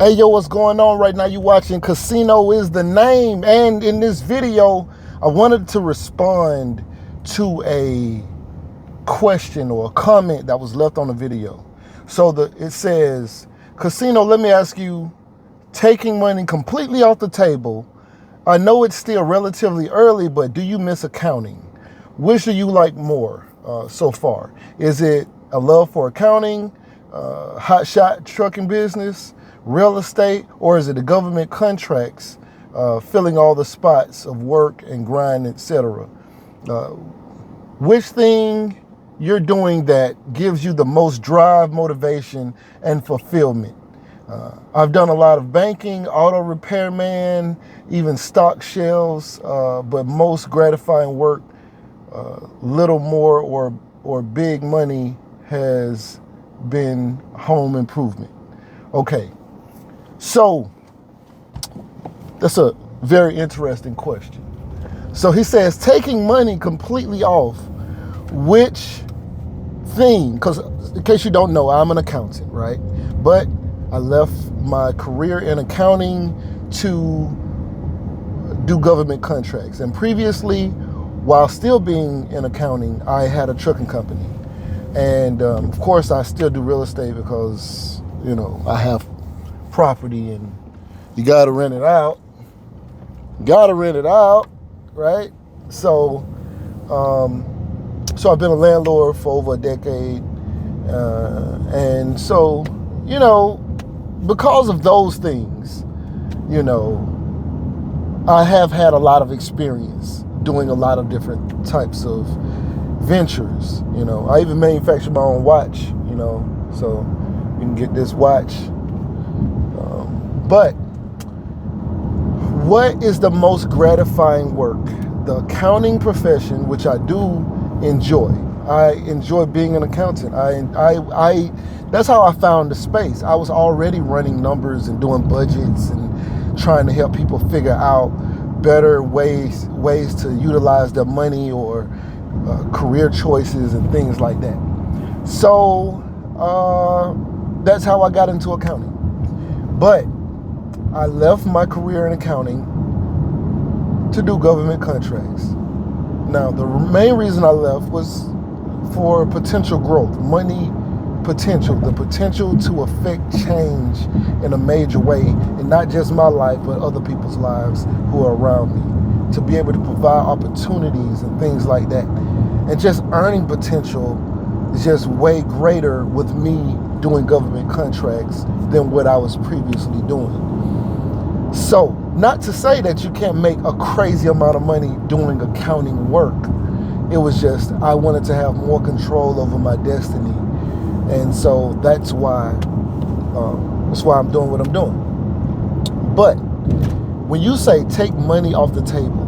Hey, yo, what's going on right now? You watching Casino is the Name. And in this video, I wanted to respond to a question or a comment that was left on the video. So it says, Casino, let me ask you, taking money completely off the table, I know it's still relatively early, but do you miss accounting? Which do you like more so far? Is it a love for accounting, hotshot trucking business, real estate, or is it the government contracts filling all the spots of work and grind, etc.? Which thing you're doing that gives you the most drive, motivation, and fulfillment? I've done a lot of banking, auto repairman, even stock shelves, but most gratifying work, little more or big money, has been home improvement. Okay, so that's a very interesting question. So he says, taking money completely off, which thing, because in case you don't know, I'm an accountant, right? But I left my career in accounting to do government contracts. And previously, while still being in accounting, I had a trucking company. And of course, I still do real estate because, I have property and you got to rent it out. Right? So I've been a landlord for over a decade. And so, because of those things, I have had a lot of experience doing a lot of different types of ventures. I even manufacture my own watch, so you can get this watch. But what is the most gratifying work? The accounting profession, which I do enjoy. I enjoy being an accountant. I that's how I found the space. I was already running numbers and doing budgets and trying to help people figure out better ways to utilize their money or career choices and things like that. So that's how I got into accounting. But I left my career in accounting to do government contracts. Now, the main reason I left was for potential growth, money potential, the potential to affect change in a major way, and not just my life, but other people's lives who are around me, to be able to provide opportunities and things like that. And just earning potential is just way greater with me doing government contracts than what I was previously doing. So, not to say that you can't make a crazy amount of money doing accounting work. It was just, I wanted to have more control over my destiny. And so that's why I'm doing what I'm doing. But when you say take money off the table,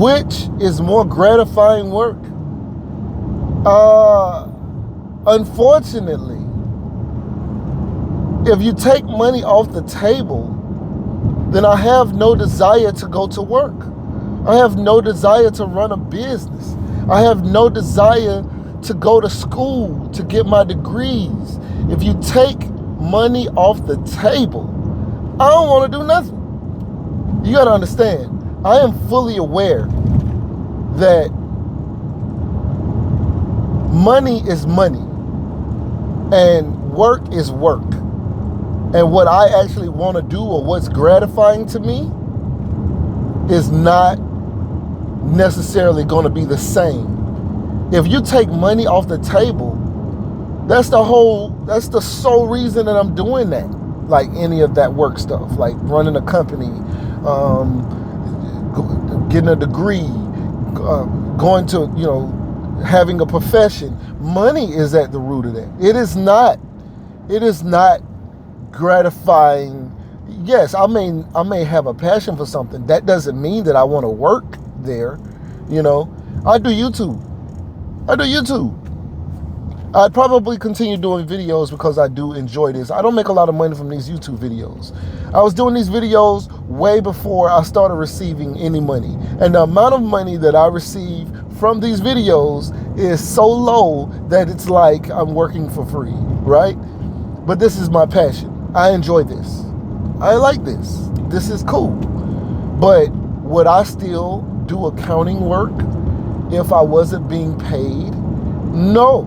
which is more gratifying work? Unfortunately, if you take money off the table, then I have no desire to go to work. I have no desire to run a business. I have no desire to go to school to get my degrees. If you take money off the table, I don't want to do nothing. You got to understand, I am fully aware that money is money and work is work. And what I actually want to do or what's gratifying to me is not necessarily going to be the same. If you take money off the table, that's the sole reason that I'm doing that. Like any of that work stuff, like running a company, getting a degree, going to, having a profession. Money is at the root of that. It is not gratifying. Yes, I may have a passion for something. That doesn't mean that I want to work there. I do YouTube. I'd probably continue doing videos because I do enjoy this. I don't make a lot of money from these YouTube videos. I was doing these videos way before I started receiving any money. And the amount of money that I receive from these videos is so low that it's like I'm working for free, right? But this is my passion. I enjoy this. I like this. This is cool. But would I still do accounting work if I wasn't being paid? No.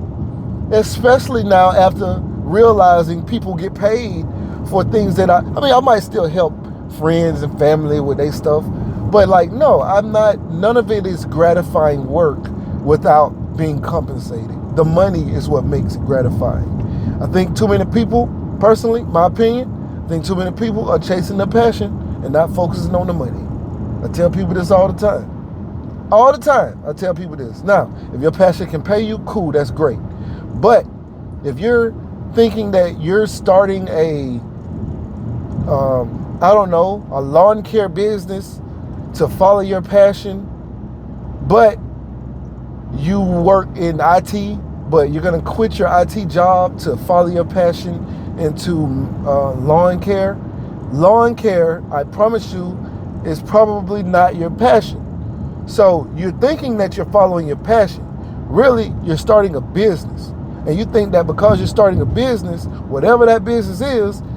Especially now after realizing people get paid for things that I might still help friends and family with their stuff, but like, no, I'm not. None of it is gratifying work without being compensated. The money is what makes it gratifying. I think too many people, personally, my opinion, I think too many people are chasing their passion and not focusing on the money. I tell people this all the time. All the time, I tell people this. Now, if your passion can pay you, cool, that's great. But if you're thinking that you're starting a a lawn care business to follow your passion, but you work in IT, but you're gonna quit your IT job to follow your passion into lawn care. Lawn care, I promise you, is probably not your passion. So you're thinking that you're following your passion. Really, you're starting a business. And you think that because you're starting a business, whatever that business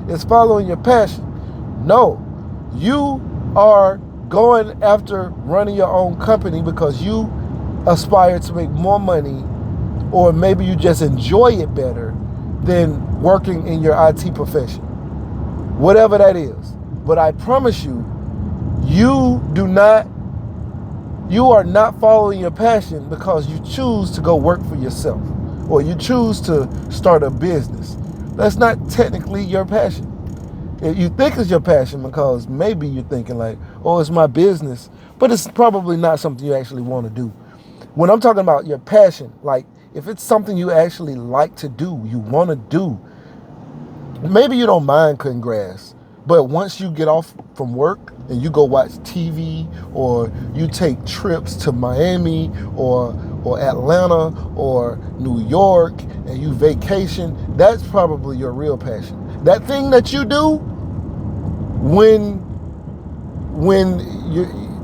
is following your passion. No, you are going after running your own company because you aspire to make more money, or maybe you just enjoy it better than working in your IT profession. Whatever that is. But I promise you, you are not following your passion because you choose to go work for yourself, or you choose to start a business. That's not technically your passion. You think it's your passion because maybe you're thinking like, oh, it's my business, but it's probably not something you actually want to do. When I'm talking about your passion, like if it's something you actually like to do, you want to do, maybe you don't mind cutting grass, but once you get off from work and you go watch TV, or you take trips to Miami or Atlanta or New York and you vacation, that's probably your real passion. That thing that you do when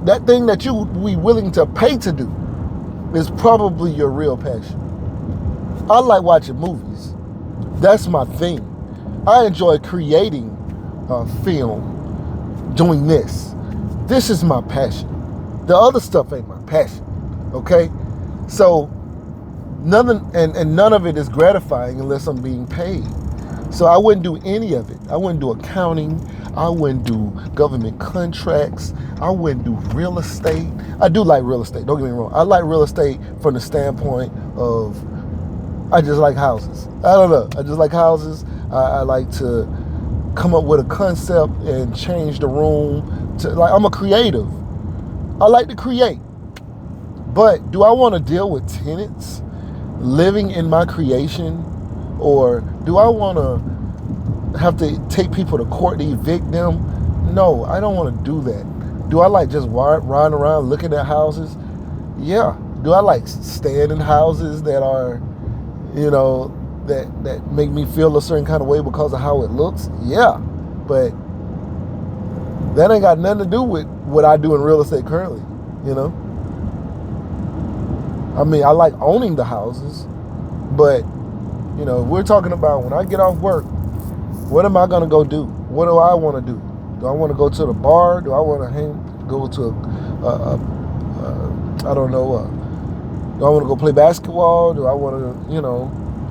that thing that you be willing to pay to do is probably your real passion. I like watching movies. That's my thing. I enjoy creating film, doing this. This is my passion. The other stuff ain't my passion. Okay? So none of it is gratifying unless I'm being paid. So I wouldn't do any of it. I wouldn't do accounting. I wouldn't do government contracts. I wouldn't do real estate. I do like real estate. Don't get me wrong. I like real estate from the standpoint of I just like houses. I don't know. I just like houses. I like to come up with a concept and change the room. I'm a creative. I like to create. But do I want to deal with tenants living in my creation? Or do I want to have to take people to court to evict them? No, I don't want to do that. Do I like just riding around looking at houses? Yeah. Do I like staying in houses that are, that make me feel a certain kind of way because of how it looks? Yeah. But that ain't got nothing to do with what I do in real estate currently, I like owning the houses, but we're talking about when I get off work, what am I going to go do? What do I want to do? Do I want to go to the bar? Do I want to go to do I want to go play basketball? Do I want to,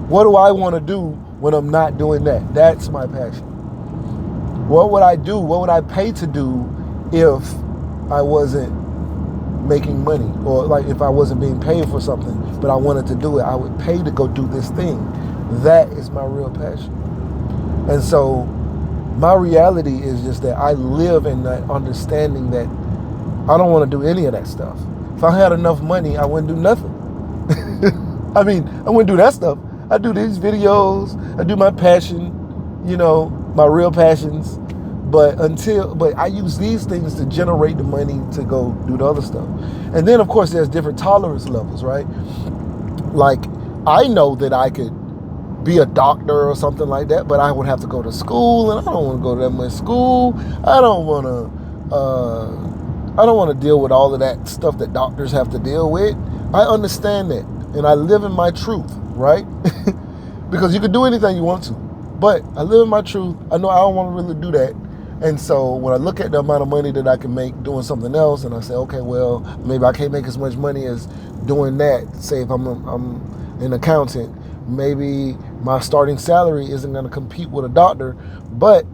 what do I want to do when I'm not doing that? That's my passion. What would I do? What would I pay to do if I wasn't making money, or like if I wasn't being paid for something, but I wanted to do it? I would pay to go do this thing. That is my real passion. And so my reality is just that I live in that understanding that I don't want to do any of that stuff. If I had enough money, I wouldn't do nothing. I wouldn't do that stuff. I do these videos, I do my passion, my real passions, but I use these things to generate the money to go do the other stuff. And then of course there's different tolerance levels, right? Like I know that I could be a doctor or something like that, but I would have to go to school, and I don't want to go to that much school. I don't want to deal with all of that stuff that doctors have to deal with. I understand that, and I live in my truth, right? Because you can do anything you want to, but I live in my truth. I know I don't want to really do that. And so when I look at the amount of money that I can make doing something else, and I say, okay, well, maybe I can't make as much money as doing that. Say if I'm an accountant, maybe my starting salary isn't going to compete with a doctor, but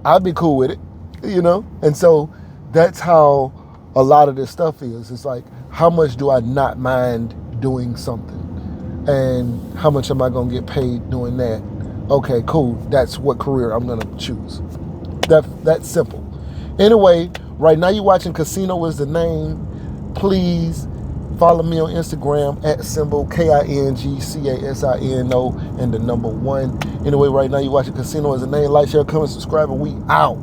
I'd be cool with it, you know? And so that's how a lot of this stuff is. It's like, how much do I not mind doing something? And how much am I going to get paid doing that? Okay, cool. That's what career I'm going to choose. That's simple. Anyway, right now you're watching Casino is the Name. Please follow me on Instagram at symbol KINGCASINO and the number 1. Anyway, right now you're watching Casino is the Name. Like, share, comment, subscribe, and we out.